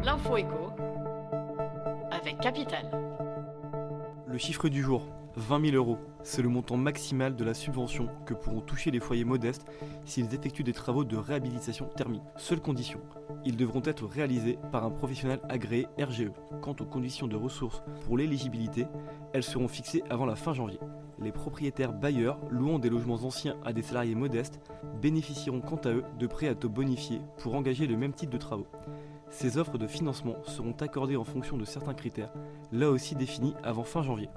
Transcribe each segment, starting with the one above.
L'info éco avec Capital. Le chiffre du jour, 20 000 €. C'est le montant maximal de la subvention que pourront toucher les foyers modestes s'ils effectuent des travaux de réhabilitation thermique. Seule condition, ils devront être réalisés par un professionnel agréé RGE. Quant aux conditions de ressources pour l'éligibilité, elles seront fixées avant la fin janvier. Les propriétaires bailleurs louant des logements anciens à des salariés modestes bénéficieront quant à eux de prêts à taux bonifiés pour engager le même type de travaux. Ces offres de financement seront accordées en fonction de certains critères, là aussi définis avant fin janvier.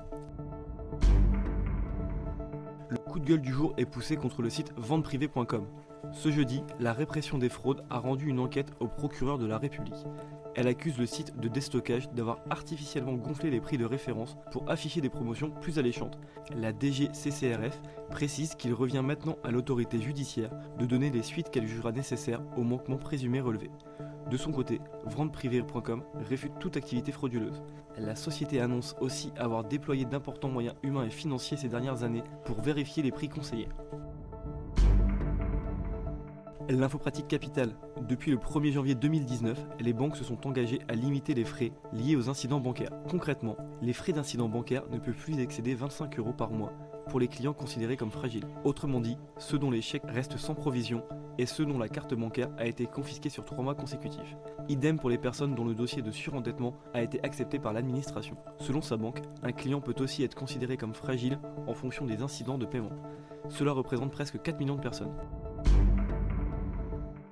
Le coup de gueule du jour est poussé contre le site venteprivée.com. Ce jeudi, la répression des fraudes a rendu une enquête au procureur de la République. Elle accuse le site de déstockage d'avoir artificiellement gonflé les prix de référence pour afficher des promotions plus alléchantes. La DGCCRF précise qu'il revient maintenant à l'autorité judiciaire de donner les suites qu'elle jugera nécessaires aux manquements présumés relevés. De son côté, venteprivée.com réfute toute activité frauduleuse. La société annonce aussi avoir déployé d'importants moyens humains et financiers ces dernières années pour vérifier les prix conseillés. L'info pratique Capital. Depuis le 1er janvier 2019, les banques se sont engagées à limiter les frais liés aux incidents bancaires. Concrètement, les frais d'incidents bancaires ne peuvent plus excéder 25 € par mois pour les clients considérés comme fragiles. Autrement dit, ceux dont les chèques restent sans provision et ceux dont la carte bancaire a été confisquée sur 3 mois consécutifs. Idem pour les personnes dont le dossier de surendettement a été accepté par l'administration. Selon sa banque, un client peut aussi être considéré comme fragile en fonction des incidents de paiement. Cela représente presque 4 millions de personnes.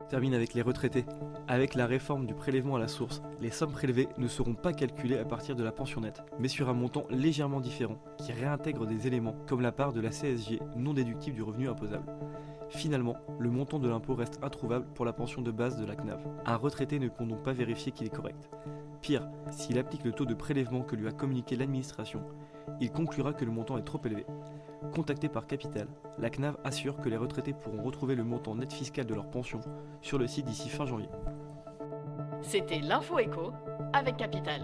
Termine avec les retraités. Avec la réforme du prélèvement à la source, les sommes prélevées ne seront pas calculées à partir de la pension nette, mais sur un montant légèrement différent, qui réintègre des éléments comme la part de la CSG non déductible du revenu imposable. Finalement, le montant de l'impôt reste introuvable pour la pension de base de la CNAV. Un retraité ne peut donc pas vérifier qu'il est correct. Pire, s'il applique le taux de prélèvement que lui a communiqué l'administration, il conclura que le montant est trop élevé. Contacté par Capital, la CNAV assure que les retraités pourront retrouver le montant net fiscal de leur pension sur le site d'ici fin janvier. C'était l'info éco avec Capital.